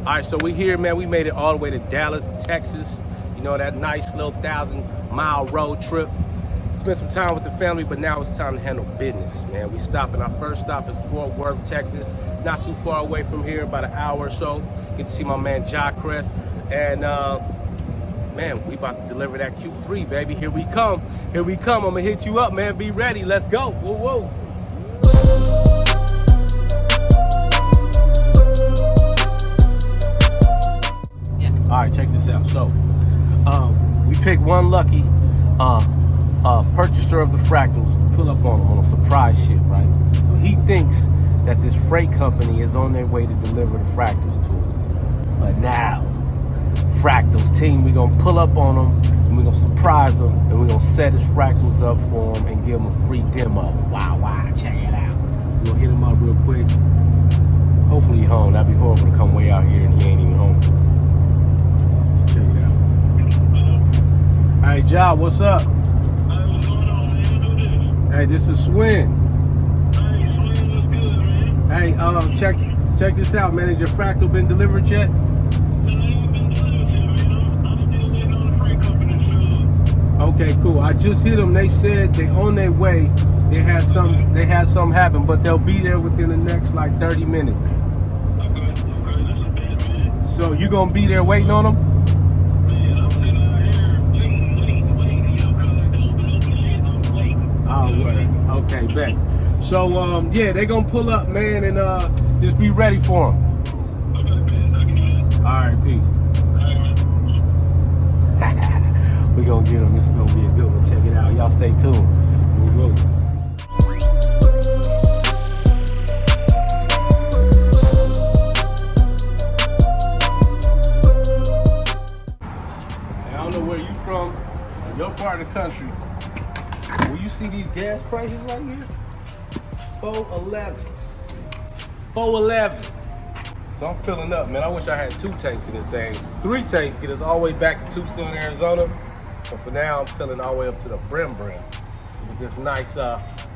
All right, so we here, man. We made it all the way to Dallas, Texas. You know, that nice little 1,000-mile road trip. Spent some time with the family, but now it's time to handle business, man. We stopping. Our first stop is Fort Worth, Texas. Not too far away from here, about an hour or so. Get to see my man Jahcris. And man, we about to deliver that Q3, baby. Here we come. Here we come. I'm gonna hit you up, man. Be ready. Let's go. Whoa, whoa. All right, check this out. So, we picked one lucky purchaser of the Fraqtals to pull up on him on a surprise ship, right? So he thinks that this freight company is on their way to deliver the Fraqtals to him. But now, Fraqtals team, we gonna pull up on him and we gonna surprise him and we gonna set his Fraqtals up for him and give him a free demo. Wow, check it out. We gonna hit him up real quick. Hopefully he's home. That'd be horrible to come way out here and he ain't even home. Check it out. Hey, Ja, what's up? Hey, this is Swin. Hey, check this out, man. Has your Fraqtal been delivered yet? Okay, cool. I just hit them. They said they on their way. They had something happen, but they'll be there within the next like 30 minutes. So you gonna be there waiting on them? Okay, bet. So yeah, they gonna pull up, man, and just be ready for them. All right, peace. We gonna get them. This is gonna be a good one. Check it out. Y'all stay tuned. Woo-woo. I don't know where you from, in your part of the country. Will you see these gas prices right here? $4.11. So I'm filling up, man. I wish I had 2 tanks in this thing. 3 tanks get us all the way back to Tucson, Arizona. But for now, I'm filling all the way up to the brim with this nice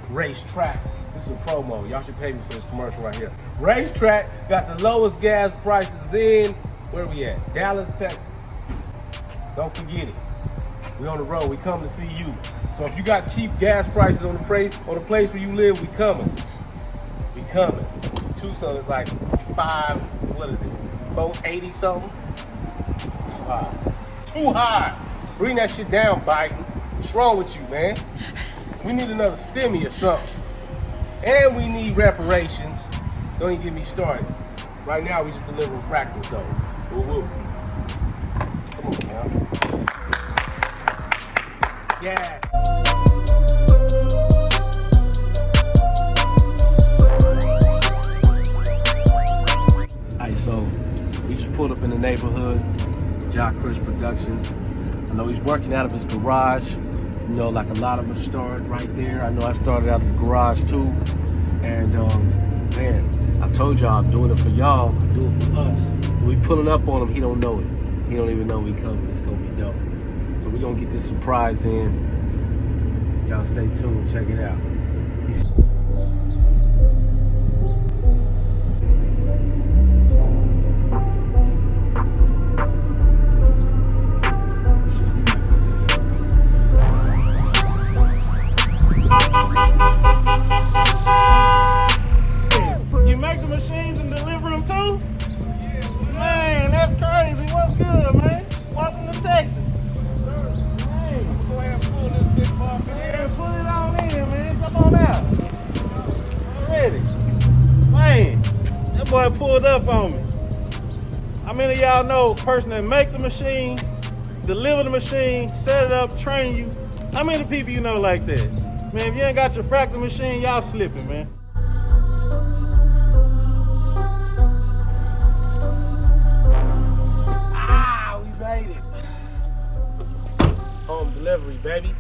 racetrack. This is a promo. Y'all should pay me for this commercial right here. Racetrack got the lowest gas prices in, where we at? Dallas, Texas. Don't forget it. We on the road. We come to see you. So if you got cheap gas prices on the place where you live, we coming. We coming. Tucson is like $480 something. Too high. Too high. Bring that shit down, Biden. What's wrong with you, man? We need another stimmy or something. And we need reparations. Don't even get me started. Right now, we just delivering Fraqtals though. Woo-woo. Come on, man. Yeah. Alright, so we just pulled up in the neighborhood, Jahcris Productions. I know he's working out of his garage. You know, like a lot of us started right there. I know I started out of the garage too. And man, I told y'all I'm doing it for y'all, I'm doing it for us. So we pulling up on him, he don't know it. He don't even know we coming. It's gonna be dope. So we're gonna get this surprise in. Y'all stay tuned, check it out. You make the machines and deliver them too? Man, that's crazy. What's good, man? Welcome to Texas. Go ahead and pull this big bar in. Pull it on in, man. Come on out. Already. Man, that boy pulled up on me. How many of y'all know a person that make the machine, deliver the machine, set it up, train you? How many people you know like that? Man, if you ain't got your Fraqtal machine, y'all slipping, man. We made it. Home delivery, baby.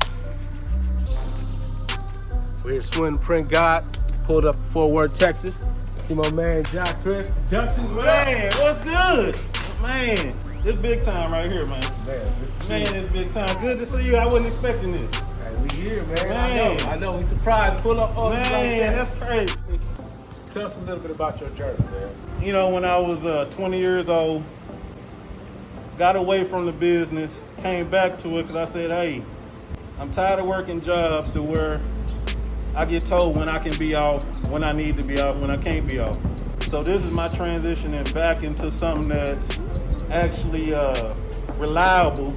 We're here at Swin Da Print God. Pulled up in Fort Worth, Texas. See my man Jahcris Productions. Man, what's good? Man, this big time right here, man. Man, it's big time. Good to see you. I wasn't expecting this. Hey, we here, man. I know. We surprised. Pull up on us like that. Man, that's crazy. tell us a little bit about your journey, man. You know, when I was 20 years old, got away from the business, came back to it because I said, hey, I'm tired of working jobs to where I get told when I can be off, when I need to be off, when I can't be off. So this is my transitioning back into something that's actually reliable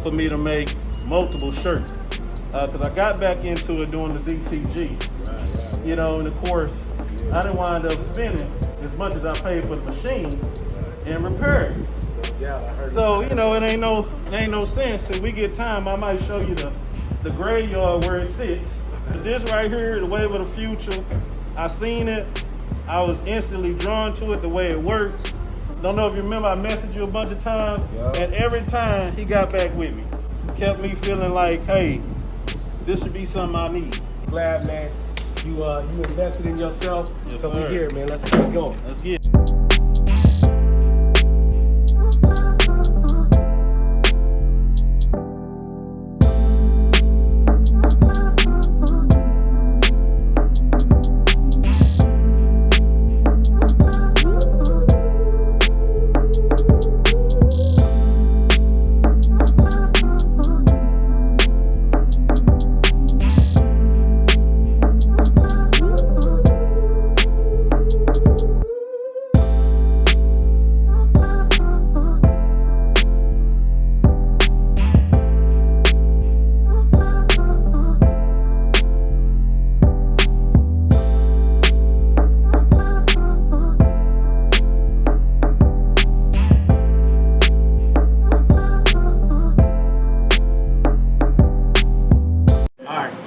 for me to make multiple shirts. Because I got back into it doing the DTG. Right. You know, and of course, I didn't wind up spending as much as I paid for the machine and repairs. Yeah, I heard So, you know, it ain't no sense. If we get time, I might show you the graveyard where it sits. But this right here, the Wave of the Future, I seen it. I was instantly drawn to it, the way it works. Don't know if you remember, I messaged you a bunch of times, and every time he got back with me. Kept me feeling like, hey, this should be something I need. Glad, man, you invested in yourself. Yes, so sir. we here, man. Let's keep it going. Let's get it.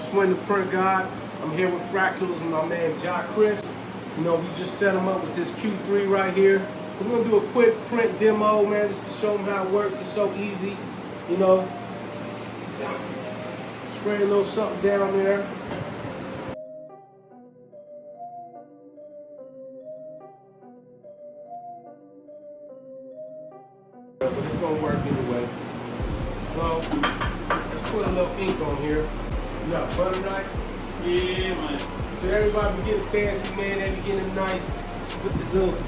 Swin Da Print God. I'm here with Fraqtals and my man Jahcris. You know, we just set him up with this Q3 right here. We're gonna do a quick print demo, man, just to show him how it works. It's so easy, you know. Spray a little something down there. But it's gonna work anyway. So let's put a little ink on here. You got butter knife? Yeah, man. So everybody be getting fancy, man. They be getting nice with the little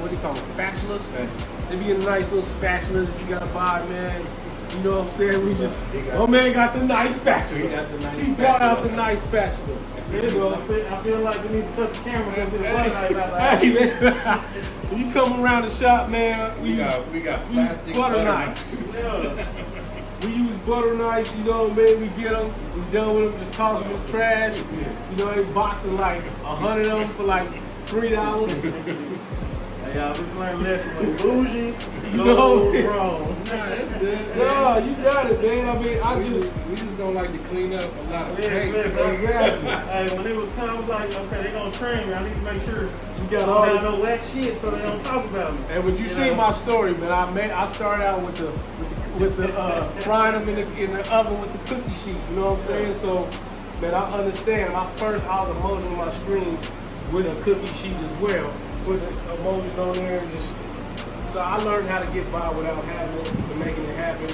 what do you call them? Spatulas? They be getting nice little spatulas if you gotta buy, man. You know what I'm saying? We just, oh man got the nice spatula. He brought out the nice spatula. There you go. I feel like we need to put the camera into the butter knife. Hey man, when you come around the shop, man, we got plastic butter knives. Yeah. We use butter knives, you know, man, we get them, we done with them, just toss them in trash. You know, they boxing like 100 of them for like $3. Hey, y'all, we learned lesson with bougie, You know, wrong. Nah, that's good. no, you got it, man. I mean, We just don't like to clean up a lot of paint. Exactly. Hey, when it was time, I was like, okay, they gonna train me. I need to make sure You got I all don't this. have no whack shit so they don't talk about me. And when you see my story, man, I started out with the frying them in the oven with the cookie sheet. You know what I'm saying? So, man, I understand. I was emoting my screens with a cookie sheet as well. Put the emojis on there and just. So I learned how to get by without having it, to making it happen.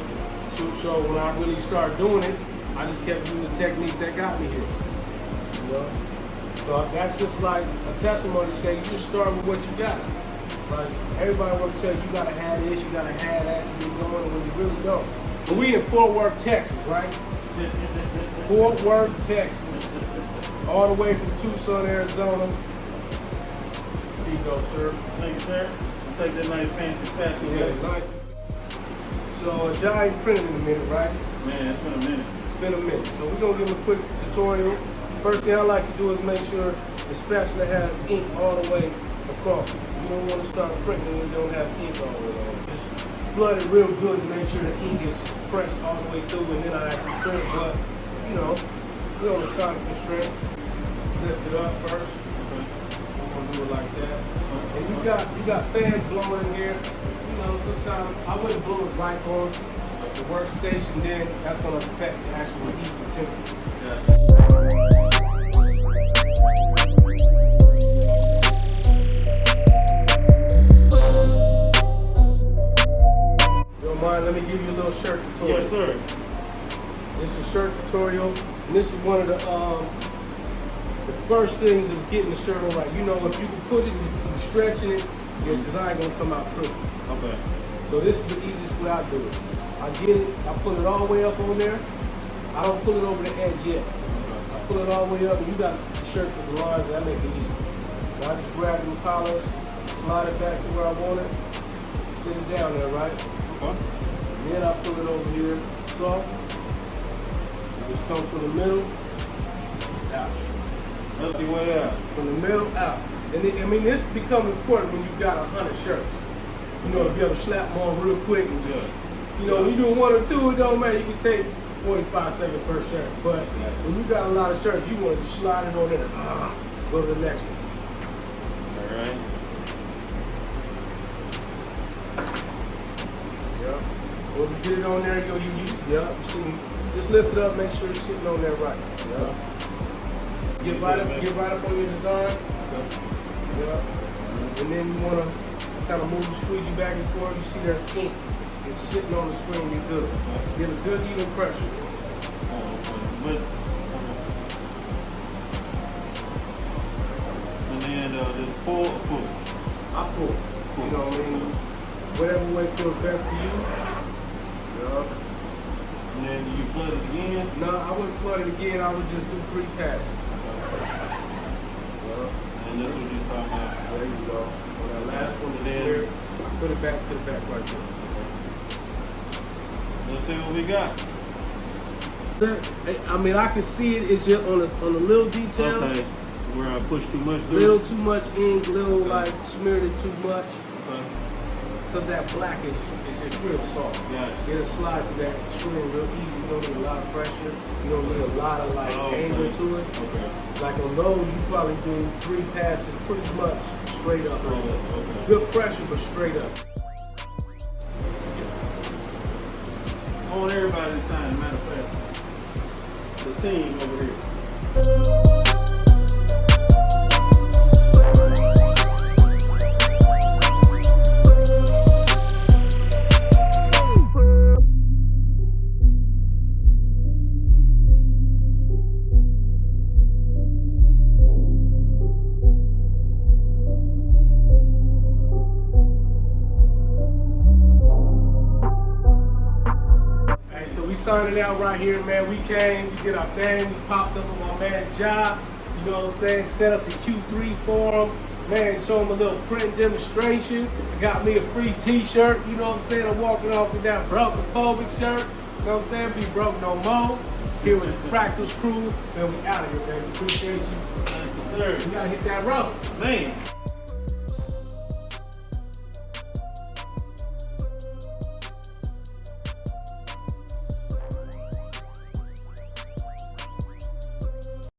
So when I really started doing it, I just kept using the techniques that got me here. You know? So that's just like a testimony to say you just start with what you got. Like everybody wants to tell you gotta have this, you gotta have that, you know, when you really don't. But we in Fort Worth, Texas, right? Fort Worth, Texas. All the way from Tucson, Arizona. Here you go, sir. Thank you, sir. Take that nice fancy spatula. Yeah, nice. So Jai ain't printing in a minute, right? Man, it's been a minute. It's been a minute. So we're gonna give him a quick tutorial. First thing I like to do is make sure the spatula has ink all the way across it. You don't want to start printing when you don't have ink all the way on it. Just flood it real good to make sure the ink is pressed all the way through, and then I actually print. But you know, we're on the time constraint. Lift it up first. We're gonna do it like that. And you got fans blowing in here. You know, sometimes I wouldn't blow it right on the workstation. Then that's gonna affect the actual heat temperature. Don't mind, let me give you a little shirt tutorial. Yes, sir. This is a shirt tutorial, and this is one of the the first things of getting the shirt on right. You know, if you can put it and stretching it, your design gonna come out crooked. Okay. So this is the easiest way I do it. I get it, I put it all the way up on there. I don't pull it over the edge yet. I pull it all the way up, and you got the shirt with the lines, and that makes it easy. So I just grab the collars, slide it back to where I want it, sit it down there, right? Okay. Then I pull it over here, soft. Just come from the middle, out. Lefty way out. From the middle, out. And I mean, this becomes important when you've got 100 shirts. You know, to be able to slap them on real quick and just, you know, when you do 1 or 2, it don't matter. You can take 45 seconds per shirt. But when you got a lot of shirts, you want to just slide it on there. Go to the next one. All right. Yeah. When you get it on there, you just lift it up, make sure it's sitting on there right. Yeah. Get right up on your design. Yeah. And then you want to kind of move the squeegee back and forth. You see there's ink. It's sitting on the screen. You're good. Get a good even pressure. And then just pull. I pull. You know what I mean? Whatever way feels best for you. Yeah. And then you flood it again? No, I wouldn't flood it again. I would just do 3 passes. And that's what you're talking about. There you go. On that last one, there, I put it back to the back right there. Let's see what we got. I mean, I can see it. It's just on a little detail. Okay. Where I push too much through? Little too much ink, little like smeared it too much. Okay. Because that black is just real soft. Yeah. It'll slide through that screen real easy. You don't need a lot of pressure. You don't need a lot of like angle to it. Okay. Like on those, you probably do 3 passes pretty much straight up. Okay. Good pressure, but straight up. I want everybody to sign, matter of fact. The team over here. Signing out right here, man. We came, we did our thing, we popped up on my man Jah, you know what I'm saying, set up the Q3 for him, man, show him a little print demonstration, got me a free t-shirt, you know what I'm saying, I'm walking off with that broke-phobic shirt, you know what I'm saying, be broke no more, here with the Fraqtals crew, man, we out of here, man, appreciate you, Thank you, sir. we gotta hit that road. Man.